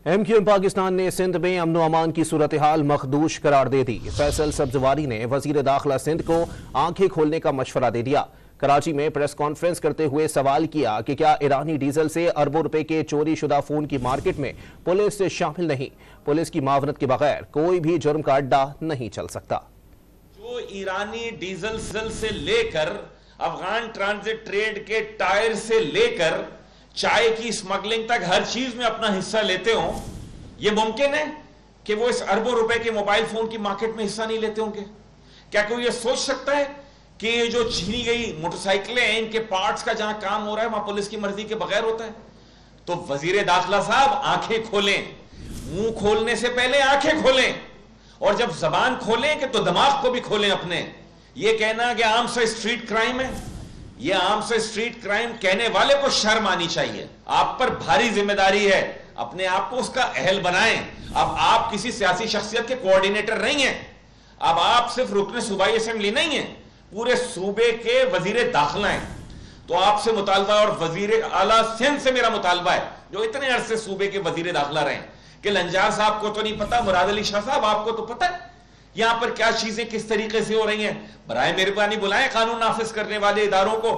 M Q M Pakistan نے سندھ میں امن و امان کی صورتحال مخدوش قرار دے دی۔ فیصل سبزواری نے وزیر داخلہ سندھ کو آنکھیں کھولنے کا مشورہ دے دیا۔ کراچی میں پریس کانفرنس کرتے ہوئے سوال کیا کہ کیا ایرانی ڈیزل سے اربوں روپے کے چوری شدہ فون کی مارکیٹ میں پولیس شامل نہیں؟ پولیس کی معاونت کے بغیر کوئی بھی جرم کا اڈا نہیں چل سکتا۔ جو ایرانی ڈیزل سے لے کر افغان ٹرانزٹ ٹریڈ کے ٹائر سے لے کر چائے کی اسمگلنگ تک ہر چیز میں اپنا حصہ لیتے ہوں، یہ ممکن ہے کہ وہ اس اربوں روپے کے موبائل فون کی مارکیٹ میں حصہ نہیں لیتے ہوں گے؟ کیا کوئی یہ سوچ سکتا ہے کہ یہ جو چھینی گئی موٹر سائیکلیں ہیں، ان کے پارٹس کا جہاں کام ہو رہا ہے وہاں پولیس کی مرضی کے بغیر ہوتا ہے؟ تو وزیر داخلہ صاحب آنکھیں کھولیں، منہ کھولنے سے پہلے آنکھیں کھولیں، اور جب زبان کھولیں کہ تو دماغ کو بھی کھولیں اپنے۔ یہ کہنا کہ عام سے اسٹریٹ کرائم ہے، یہ عام سے اسٹریٹ کرائم کہنے والے کو شرم آنی چاہیے۔ آپ پر بھاری ذمہ داری ہے، اپنے آپ کو اس کا اہل بنائیں۔ اب آپ کسی سیاسی شخصیت کے کوارڈینیٹر نہیں ہیں، اب آپ صرف رکن صوبائی اسمبلی نہیں ہیں، پورے صوبے کے وزیر داخلہ ہیں۔ تو آپ سے مطالبہ، اور وزیر اعلیٰ سندھ سے میرا مطالبہ ہے جو اتنے عرصے صوبے کے وزیر داخلہ رہے ہیں، کہ لنجار صاحب کو تو نہیں پتا، مراد علی شاہ صاحب آپ کو تو پتا ہے یہاں پر کیا چیزیں کس طریقے سے ہو رہی ہیں۔ برائے مہربانی بلائیں قانون نافذ کرنے والے اداروں کو۔